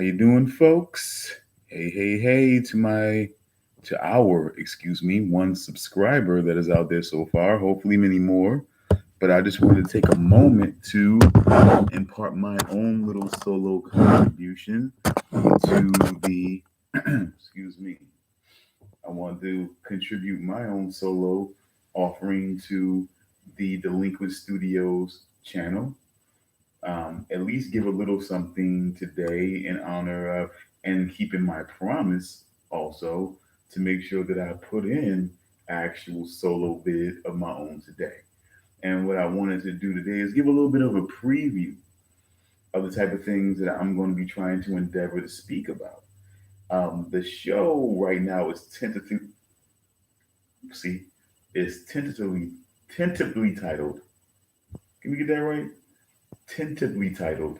you doing, folks? Hey, to our one subscriber that is out there so far. Hopefully, many more. But I just wanted to take a moment to impart my own little solo contribution to the. excuse me. I want to contribute my own solo offering to the Delinquent Studios channel. At least give a little something today in honor of and keeping my promise also to make sure that I put in actual solo vid of my own today. And what I wanted to do today is give a little bit of a preview of the type of things that I'm going to be trying to endeavor to speak about. The show right now is see, is tentatively titled. Can we get that right? Tentatively titled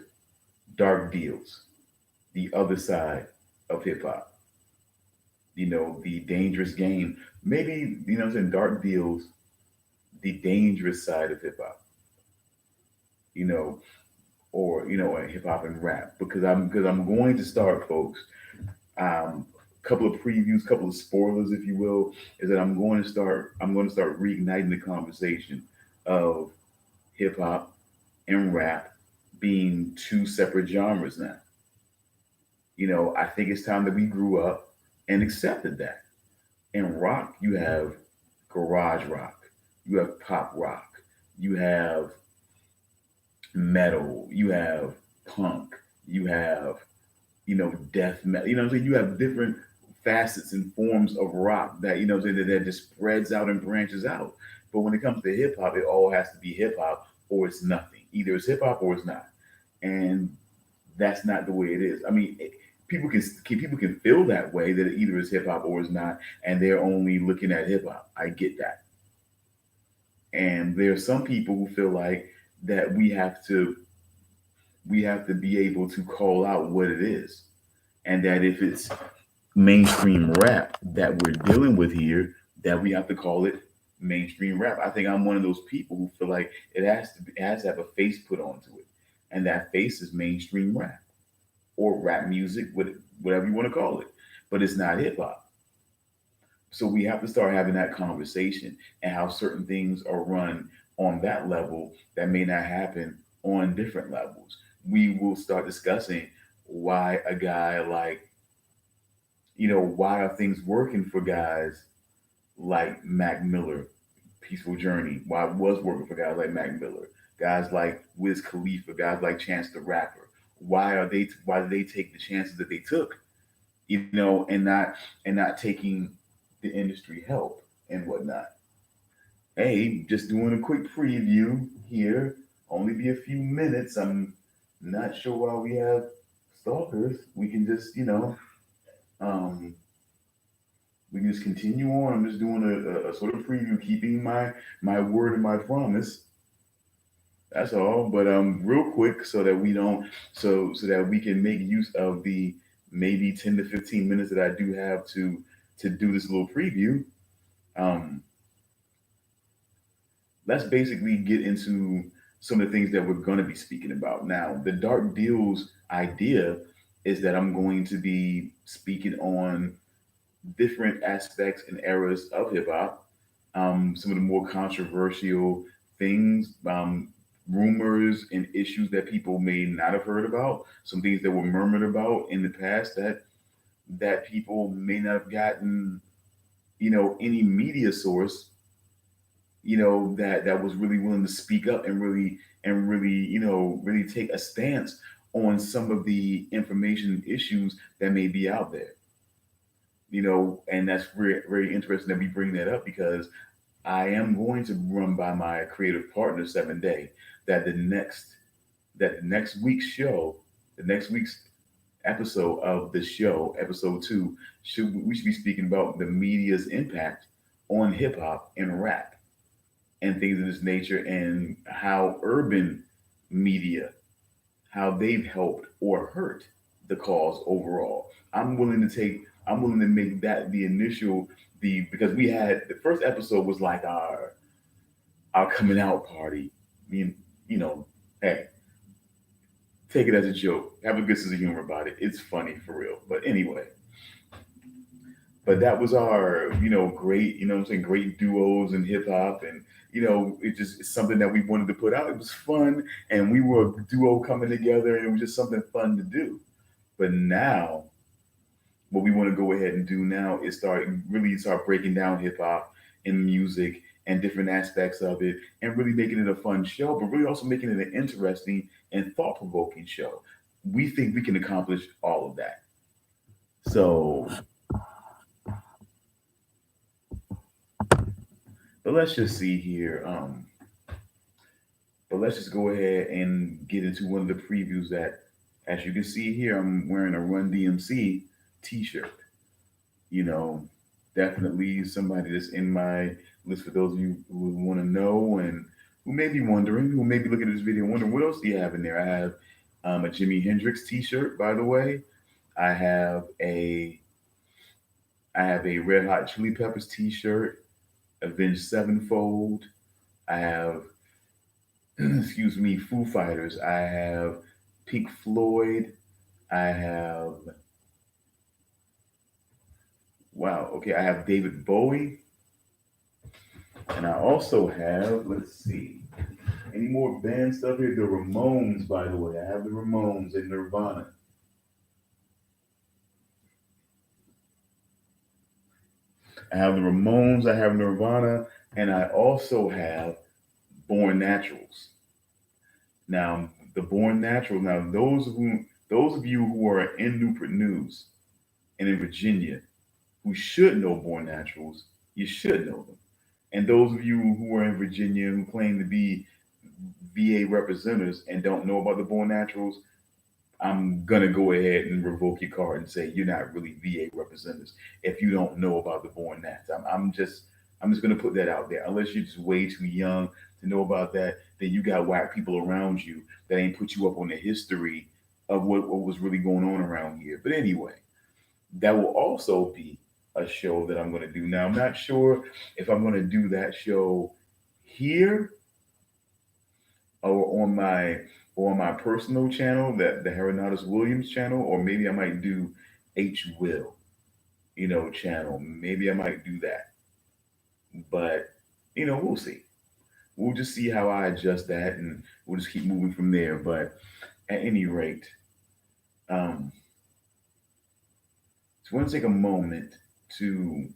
Dark Deals, the other side of hip hop. The dangerous game. Maybe, I'm saying Dark Deals, the dangerous side of hip hop, you know, or, hip hop and rap. Because I'm going to start, folks. Couple of previews, couple of spoilers, if you will, is that I'm going to start reigniting the conversation of hip hop and rap being two separate genres now. I think it's time that we grew up and accepted that. In rock, you have garage rock, you have pop rock, you have metal, you have punk, you have, death metal. I'm saying? You have different facets and forms of rock that, that just spreads out and branches out. But when it comes to hip hop, it all has to be hip hop or it's nothing. Either it's hip hop or it's not. And that's not the way it is. I mean, people can feel that way that it either is hip hop or it's not, and they're only looking at hip hop. I get that, and there are some people who feel like that we have to be able to call out what it is, and that if it's mainstream rap that we're dealing with here, that we have to call it mainstream rap. I think I'm one of those people who feel like it has to have a face put onto it, and that face is mainstream rap or rap music, whatever you want to call it. But it's not hip hop. So we have to start having that conversation and how certain things are run on that level that may not happen on different levels. We will start discussing why a guy like, why are things working for guys like Mac Miller, Peaceful Journey? Why it was working for guys like Mac Miller, guys like Wiz Khalifa, guys like Chance the Rapper? Why did they take the chances that they took, and not taking the industry help and whatnot? Hey, just doing a quick preview here. Only be a few minutes. I'm not sure why we have stalkers. We can just, um, we can just continue on. I'm just doing a sort of preview, keeping my word and my promise. That's all. But real quick, so that we don't, so that we can make use of the maybe 10 to 15 minutes that I do have to do this little preview. Um, let's basically get into some of the things that we're going to be speaking about. Now, the Dark Deals idea is that I'm going to be speaking on different aspects and eras of hip hop, some of the more controversial things, rumors and issues that people may not have heard about, some things that were murmured about in the past that people may not have gotten, any media source, that was really willing to speak up and really, really take a stance on some of the information and issues that may be out there. And that's very, very interesting that we bring that up because I am going to run by my creative partner 7 Day that the next week's show, the next week's episode of the show, episode 2, we should be speaking about the media's impact on hip hop and rap and things of this nature, and how urban media, how they've helped or hurt the cause overall. I'm willing to make that the initial, because we had the first episode was like our coming out party. I mean, hey, take it as a joke. Have a good sense of humor about it. It's funny for real. But anyway, but that was our, great, I'm saying, great duos in hip hop. And, it just it's something that we wanted to put out. It was fun. And we were a duo coming together, and it was just something fun to do. But now, what we want to go ahead and do now is start breaking down hip hop and music and different aspects of it, and really making it a fun show, but really also making it an interesting and thought provoking show. We think we can accomplish all of that. So, but let's just see here. But let's just go ahead and get into one of the previews that, as you can see here, I'm wearing a Run DMC T-shirt. You know, definitely somebody that's in my list for those of you who want to know and who may be wondering, who may be looking at this video and wondering what else do you have in there. I have a Jimi Hendrix T-shirt, by the way. I have a Red Hot Chili Peppers T-shirt, Avenged Sevenfold. I have, excuse me, Foo Fighters. I have Pink Floyd. I have, wow, okay, I have David Bowie. And I also have, let's see, any more band stuff here? The Ramones, by the way. I have the Ramones and Nirvana. I have the Ramones, I have Nirvana, and I also have Born Naturals. Now, the Born Naturals, now those of you who are in Newport News and in Virginia who should know Born Naturals, you should know them. And those of you who are in Virginia who claim to be VA representatives and don't know about the Born Naturals, I'm gonna go ahead and revoke your card and say you're not really VA representatives if you don't know about the Born Nats. I'm just gonna put that out there. Unless you're just way too young to know about that, then you got whack people around you that ain't put you up on the history of what was really going on around here. But anyway, that will also be a show that I'm gonna do. Now I'm not sure if I'm gonna do that show here or on my personal channel, that the Heronatus Williams channel, or maybe I might do H Will, channel. Maybe I might do that. But we'll see. We'll just see how I adjust that, and we'll just keep moving from there. But at any rate, um, just want to take a moment to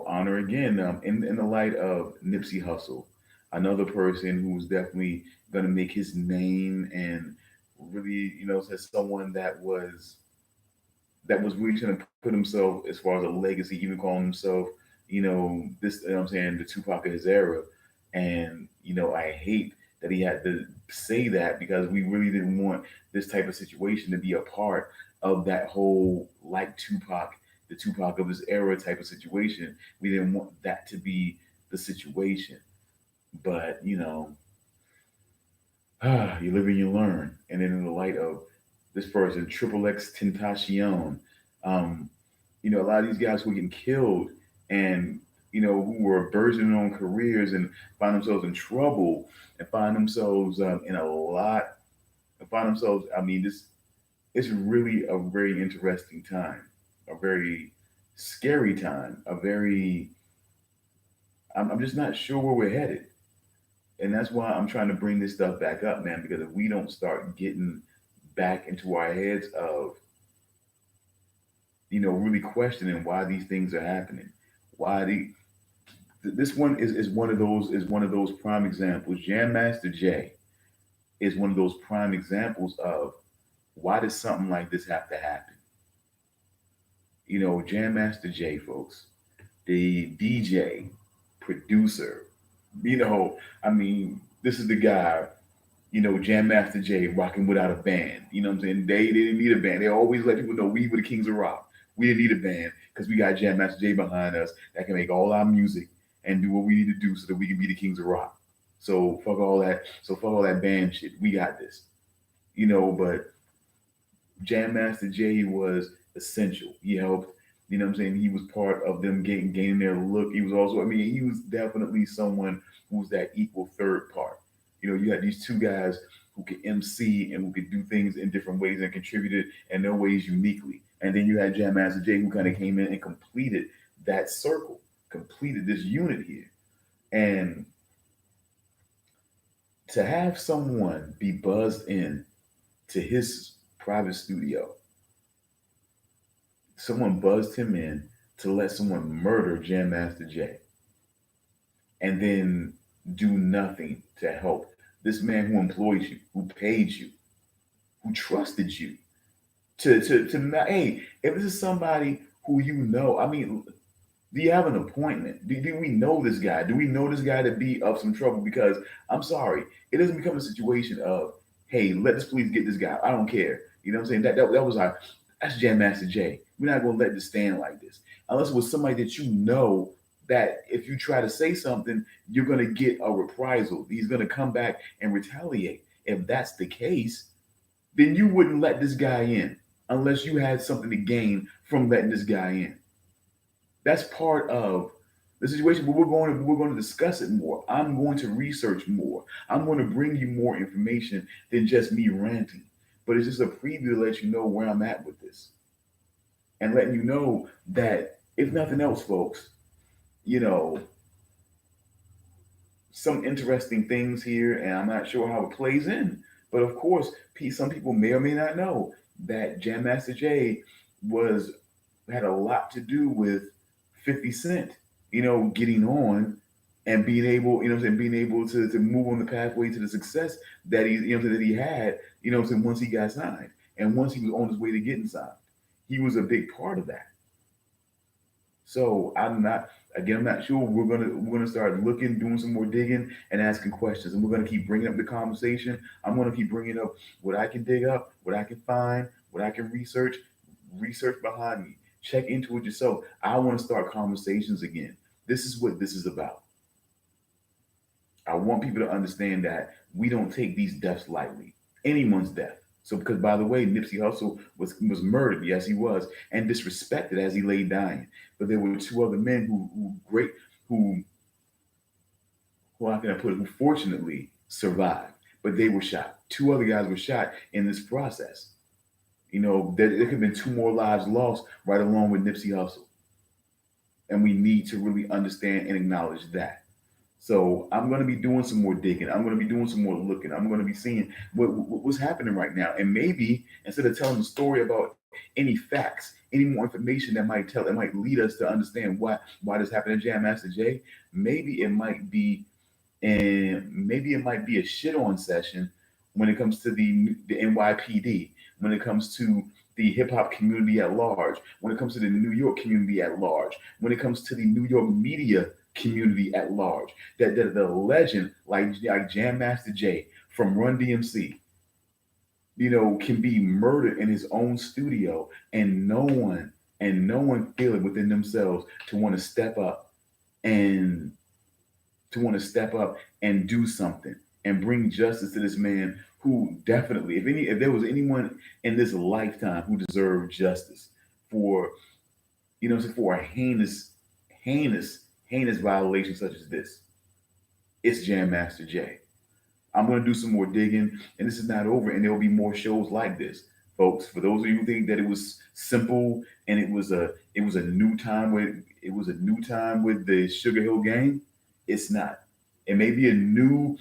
honor again, in the light of Nipsey Hussle, another person who's definitely going to make his name, and really, as someone that was really trying to put himself as far as a legacy, even calling himself, this, I'm saying, the Tupac of his era. And, I hate that he had to say that, because we really didn't want this type of situation to be a part of that whole, like Tupac, the Tupac of his era type of situation. We didn't want that to be the situation. But, you live and you learn. And then in the light of this person, Triple X Tentacion, um, a lot of these guys who are getting killed, and who were burgeoning on careers and find themselves in trouble, and find themselves in a lot, and find themselves. I mean, this it's really a very interesting time, a very scary time, a very. I'm just not sure where we're headed, and that's why I'm trying to bring this stuff back up, man. Because if we don't start getting back into our heads of really questioning why these things are happening, why this one is one of those prime examples. Jam Master Jay is one of those prime examples of why does something like this have to happen. Jam Master Jay, folks, the DJ, producer, I mean, this is the guy, Jam Master Jay rocking without a band. You know what I'm saying? They didn't need a band. They always let people know we were the kings of rock. We didn't need a band because we got Jam Master Jay behind us that can make all our music and do what we need to do so that we can be the kings of rock. So fuck all that. So fuck all that band shit. We got this. But Jam Master Jay was essential. He helped. What I'm saying? He was part of them gaining their look. He was also, I mean, he was definitely someone who was that equal third part. You had these two guys who could MC and who could do things in different ways and contributed in their ways uniquely. And then you had Jam Master Jay who kind of came in and completed that circle, completed this unit here. And to have someone be buzzed in to his private studio, someone buzzed him in to let someone murder Jam Master Jay and then do nothing to help this man who employed you, who paid you, who trusted you hey, if this is somebody who you know, I mean, do you have an appointment? Do we know this guy? Do we know this guy to be of some trouble? Because I'm sorry, it doesn't become a situation of, hey, let us please get this guy. I don't care. You know what I'm saying? That was our, that's Jam Master Jay. We're not gonna let this stand like this. Unless it was somebody that you know that if you try to say something, you're gonna get a reprisal. He's gonna come back and retaliate. If that's the case, then you wouldn't let this guy in unless you had something to gain from letting this guy in. That's part of the situation, but we're going to discuss it more. I'm going to research more. I'm going to bring you more information than just me ranting. But it's just a preview to let you know where I'm at with this. And letting you know that if nothing else, folks, you know, some interesting things here, and I'm not sure how it plays in. But of course, some people may or may not know that Jam Master Jay was had a lot to do with 50 Cent, you know, getting on and being able, you know, and being able to move on the pathway to the success that he, you know, that he had, you know, once he got signed and once he was on his way to getting signed, he was a big part of that. So I'm not sure. We're gonna start looking, doing some more digging, and asking questions, and we're gonna keep bringing up the conversation. I'm gonna keep bringing up what I can dig up, what I can find, what I can research behind me. Check into it yourself. I want to start conversations again. This is what this is about. I want people to understand that we don't take these deaths lightly. Anyone's death. So, because by the way, Nipsey Hussle was murdered, yes, he was, and disrespected as he lay dying. But there were two other men who how can I put it, who fortunately survived, but they were shot. Two other guys were shot in this process. You know, there could have been two more lives lost right along with Nipsey Hussle. And we need to really understand and acknowledge that. So I'm going to be doing some more digging. I'm going to be doing some more looking. I'm going to be seeing what's happening right now. And maybe instead of telling the story about any facts, any more information that might lead us to understand why this happened to Jam Master Jay, maybe it might be a shit on session when it comes to the NYPD, when it comes to the hip hop community at large, when it comes to the New York community at large, when it comes to the New York media community at large, that the legend like Jam Master Jay from Run DMC, you know, can be murdered in his own studio, and no one feel it within themselves to want to step up and do something and bring justice to this man who definitely, if there was anyone in this lifetime who deserved justice for, you know, for a heinous violation such as this, it's Jam Master Jay. I'm going to do some more digging, and this is not over, and there will be more shows like this, folks. For those of you who think that it was simple and it was a new time with the Sugar Hill Gang, it's not. It may be a new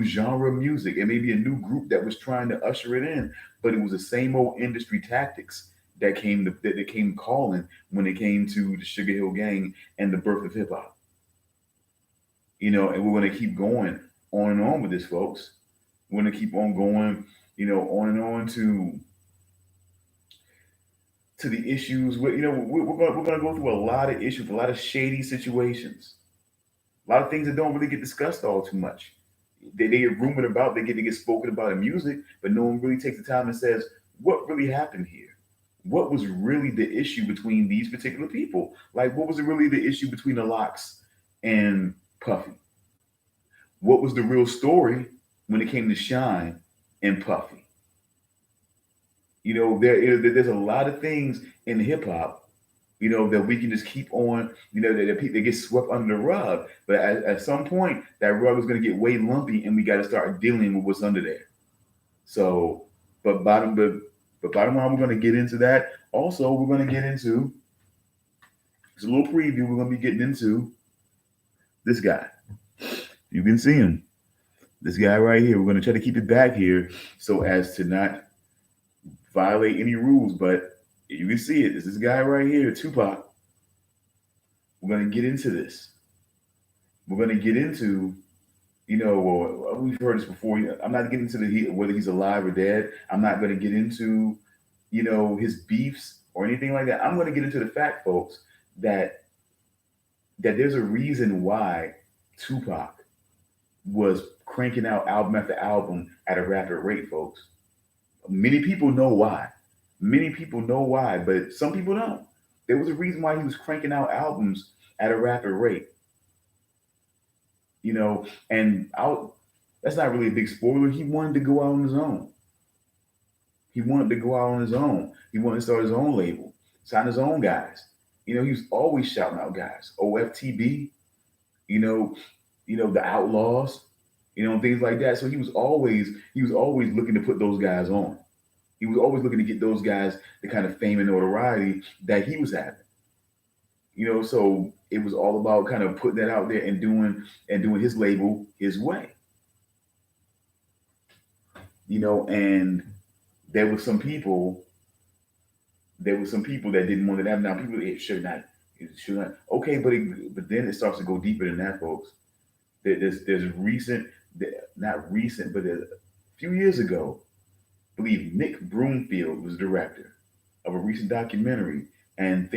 genre of music. It may be a new group that was trying to usher it in, but it was the same old industry tactics that came calling when it came to the Sugar Hill Gang and the birth of hip hop. You know, and we're going to keep going on and on with this, folks. We're going to keep on going, you know, on and on to the issues. You know, we're going to go through a lot of issues, a lot of shady situations, a lot of things that don't really get discussed all too much. They get rumored about, they get spoken about in music, but no one really takes the time and says, what really happened here? What was really the issue between these particular people? Like, what was really the issue between the Locks and Puffy? What was the real story when it came to Shine and Puffy? You know, there's a lot of things in hip hop, you know, that we can just keep on, you know, that people get swept under the rug. But at some point, that rug is going to get way lumpy, and we got to start dealing with what's under there. So, but bottom line, we're going to get into that. Also, we're going to get into it's a little preview. We're going to be getting into this guy. You can see him. This guy right here. We're going to try to keep it back here so as to not violate any rules. But you can see it. This is this guy right here, Tupac. We're going to get into this. We're going to get into well, we've heard this before. I'm not getting into whether he's alive or dead. I'm not going to get into, his beefs or anything like that. I'm going to get into the fact, folks, that there's a reason why Tupac was cranking out album after album at a rapid rate, folks. Many people know why. Many people know why, but some people don't. There was a reason why he was cranking out albums at a rapid rate. And out that's not really a big spoiler. He wanted to go out on his own. He wanted to go out on his own. He wanted to start his own label, sign his own guys. He was always shouting out guys. OFTB, you know, the Outlaws, things like that. So he was always looking to put those guys on. He was always looking to get those guys the kind of fame and notoriety that he was having. So it was all about kind of putting that out there and doing his label his way. And there were some people that didn't want it happen. Now people, it should not. Okay, but then it starts to go deeper than that, folks. There's recent, not recent, but a few years ago, I believe Nick Broomfield was director of a recent documentary, and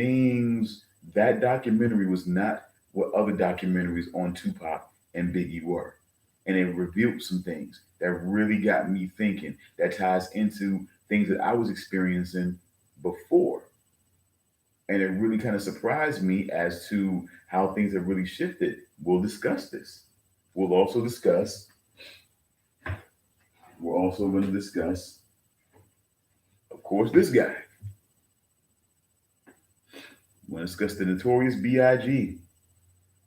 that documentary was not what other documentaries on Tupac and Biggie were. And it revealed some things that really got me thinking, that ties into things that I was experiencing before. And it really kind of surprised me as to how things have really shifted. We'll discuss this. We'll also discuss, we're also going to discuss, of course, this guy. We're going to discuss the notorious B.I.G.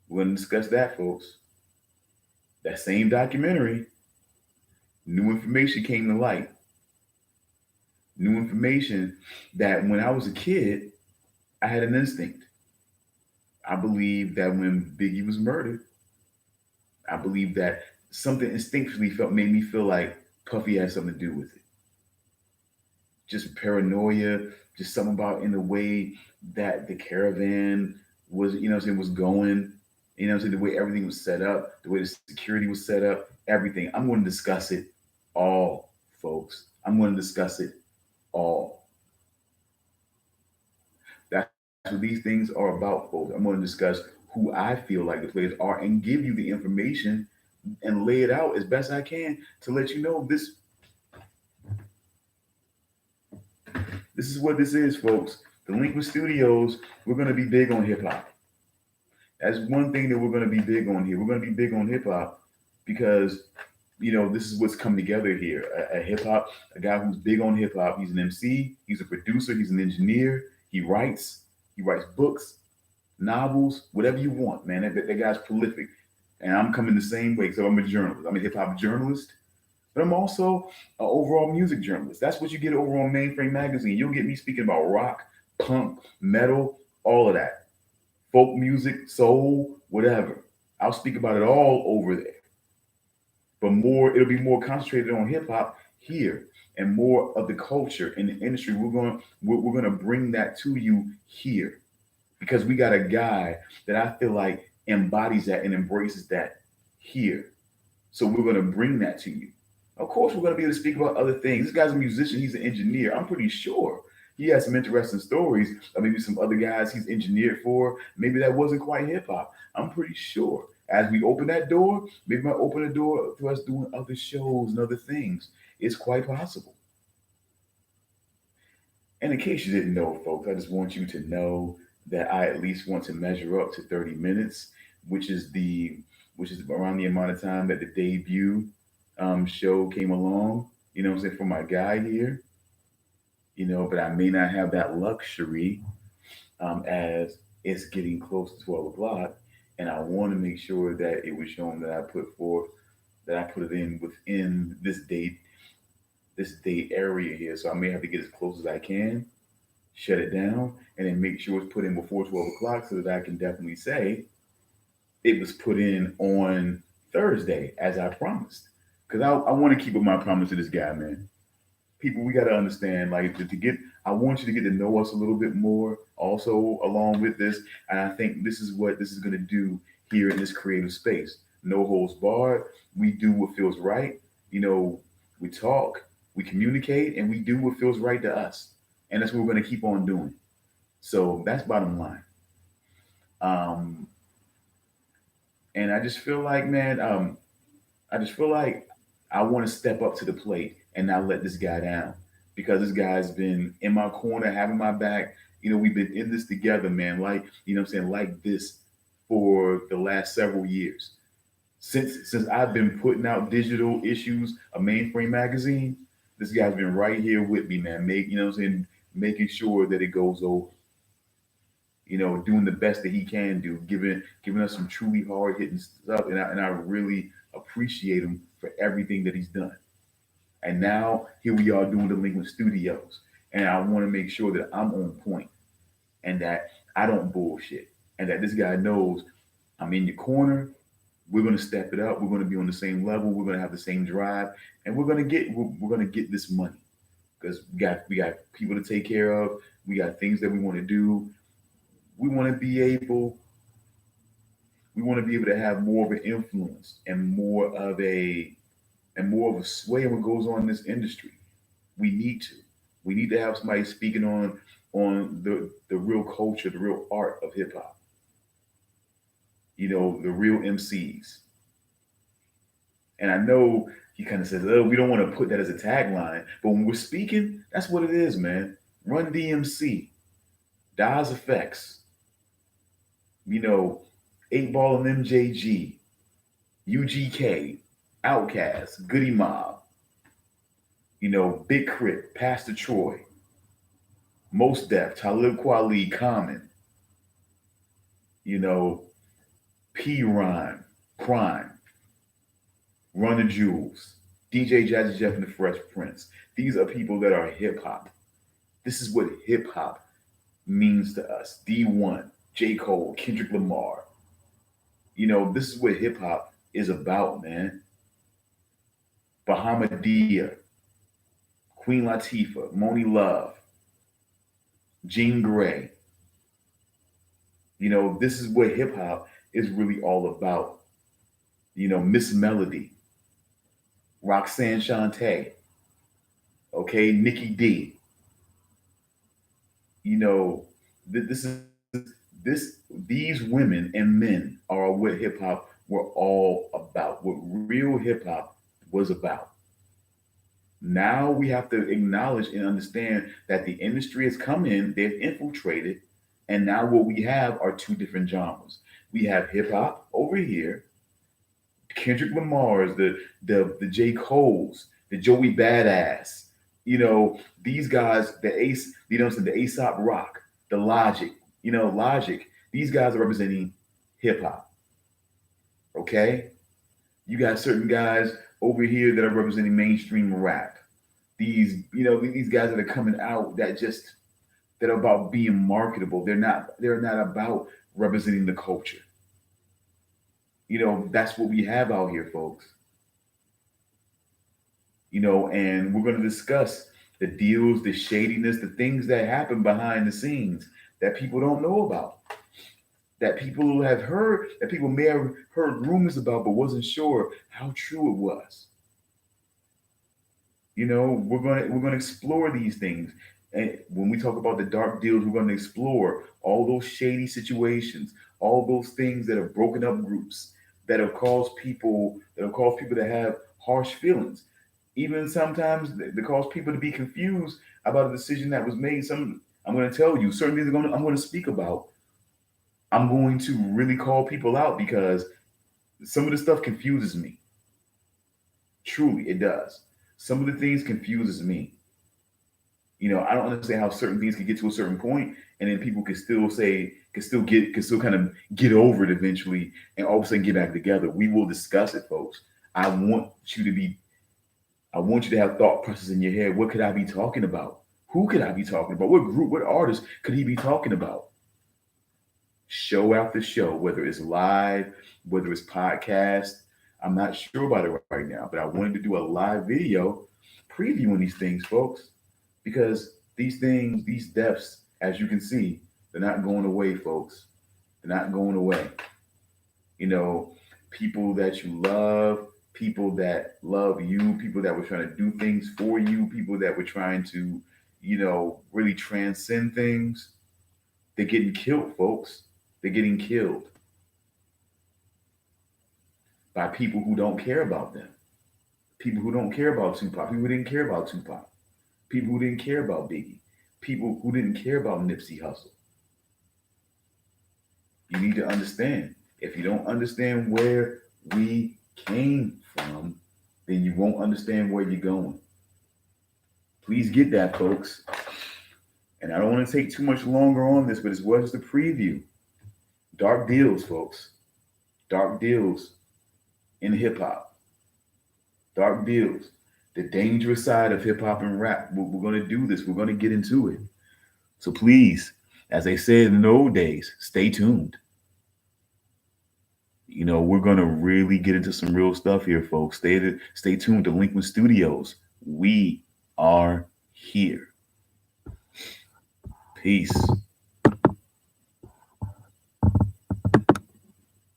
We're going to discuss that, folks. That same documentary, new information came to light. New information that when I was a kid, I had an instinct. I believe that when Biggie was murdered, I believe that something instinctively made me feel like Puffy had something to do with it. Just paranoia, just something about in the way that the caravan was, was going, the way everything was set up, the way the security was set up, everything. I'm going to discuss it all, folks. I'm going to discuss it all. That's what these things are about, folks. I'm going to discuss who I feel like the players are and give you the information and lay it out as best I can to let you know this is what this is, folks. The Linkwood Studios, we're going to be big on hip hop. That's one thing that we're going to be big on here. We're going to be big on hip hop because, this is what's come together here. A hip hop, a guy who's big on hip hop. He's an MC, he's a producer, he's an engineer, he writes books, novels, whatever you want, man. That guy's prolific. And I'm coming the same way. So I'm a journalist. I'm a hip hop journalist, but I'm also an overall music journalist. That's what you get over on Mainframe Magazine. You'll get me speaking about rock, punk, metal, all of that. Folk music, soul, whatever. I'll speak about it all over there. But it'll be more concentrated on hip hop here and more of the culture in the industry. We're gonna bring that to you here because we got a guy that I feel like embodies that and embraces that here. So we're gonna bring that to you. Of course, we're gonna be able to speak about other things. This guy's a musician. He's an engineer. I'm pretty sure he has some interesting stories of maybe some other guys he's engineered for. Maybe that wasn't quite hip hop. I'm pretty sure. As we open that door, maybe might open the door to us doing other shows and other things. It's quite possible. And in case you didn't know, folks, I just want you to know that I at least want to measure up to 30 minutes, which is around the amount of time that the debut show came along. I'm saying, for my guy here. But I may not have that luxury as it's getting close to 12 o'clock. And I want to make sure that it was shown that I put it in within this date this date area here, so I may have to get as close as I can, shut it down, and then make sure it's put in before 12 o'clock so that I can definitely say it was put in on Thursday as I promised. Because I want to keep up my promise to this guy, man. People, we got to understand, like, to get, I want you to get to know us a little bit more also along with this. And I think this is what this is going to do here in this creative space. No holds barred. We do what feels right. You know, we talk, we communicate, and we do what feels right to us. And that's what we're going to keep on doing. So that's bottom line. Um, and I just feel like, man, I just feel like I want to step up to the plate and not let this guy down because this guy's been in my corner, having my back. You know, we've been in this together, man. Like, you know what I'm saying, like this for the last several years. Since I've been putting out digital issues of Mainframe magazine, this guy's been right here with me, man. You know what I'm saying, making sure that it goes over. You know, doing the best that he can do, giving us some truly hard hitting stuff, and I really appreciate him for everything that he's done. And now here we are doing Delinquent Studios, and I want to make sure that I'm on point and that I don't bullshit, and that this guy knows I'm in your corner. We're going to step it up. We're going to be on the same level. We're going to have the same drive, and we're going to get this money because we got people to take care of. We got things that we want to do. We want to be able we want to be able to have more of an influence and more of a sway in what goes on in this industry. We need to. We need to have somebody speaking on the real culture, the real art of hip hop. You know, the real MCs. And I know he kind of says, "Oh, we don't want to put that as a tagline," but when we're speaking, that's what it is, man. Run DMC, Daz Effects, you know, 8 Ball and MJG, UGK, Outkast, Goody Mob, you know, Big Crit, Pastor Troy, Most Def, Talib Kweli, Common, you know, P Rhyme, Prime, Run the Jewels, DJ Jazzy Jeff and the Fresh Prince. These are people that are hip hop. This is what hip hop means to us. D1, J. Cole, Kendrick Lamar. You know, this is what hip hop is about, man. Bahamadia, Queen Latifah, Moni Love, Jean Grey. You know, this is what hip hop is really all about. You know, Miss Melody, Roxanne Shante, okay, Nikki D. You know, this is this these women and men are what hip hop were all about. What real hip hop was about. Now we have to acknowledge and understand that the industry has come in, they've infiltrated, and now what we have are two different genres. We have hip hop over here, Kendrick Lamar's, the J. Cole's, the Joey Badass, you know, these guys, the Ace, you know, the Aesop Rock, the Logic, you know, Logic. These guys are representing hip hop. Okay, you got certain guys over here that are representing mainstream rap. These, you know, these guys that are coming out that are about being marketable. They're not about representing the culture. You know, that's what we have out here, folks. You know, and we're going to discuss the deals, the shadiness, the things that happen behind the scenes that people don't know about, that people may have heard rumors about, but wasn't sure how true it was. You know, we're gonna explore these things, and when we talk about the dark deals, we're going to explore all those shady situations, all those things that have broken up groups, that have caused people to have harsh feelings, even sometimes that cause people to be confused about a decision that was made. I'm going to tell you certain things I'm going to speak about. I'm going to really call people out because some of the stuff confuses me. Truly, it does. Some of the things confuses me. You know, I don't understand how certain things can get to a certain point, and then people can still kind of get over it eventually, and all of a sudden get back together. We will discuss it, folks. I want you to be I want you to have thought process in your head. What could I be talking about? Who could I be talking about? What group, what artist could he be talking about? Show after show, whether it's live, whether it's podcast. I'm not sure about it right now, but I wanted to do a live video previewing these things, folks, because these things, these deaths, as you can see, they're not going away, folks. They're not going away. You know, people that you love, people that love you, people that were trying to do things for you, people that were trying to, really transcend things. They're getting killed, folks. They're getting killed by people who don't care about them. People who don't care about Tupac. People who didn't care about Tupac. People who didn't care about Biggie. People who didn't care about Nipsey Hussle. You need to understand. If you don't understand where we came from, then you won't understand where you're going. Please get that, folks. And I don't want to take too much longer on this, but as well as the preview. Dark deals, folks. Dark deals in hip hop. Dark deals. The dangerous side of hip hop and rap. We're going to do this. We're going to get into it. So please, as they said in the old days, stay tuned. We're going to really get into some real stuff here, folks. Stay tuned to Linkman Studios. We are here. Peace.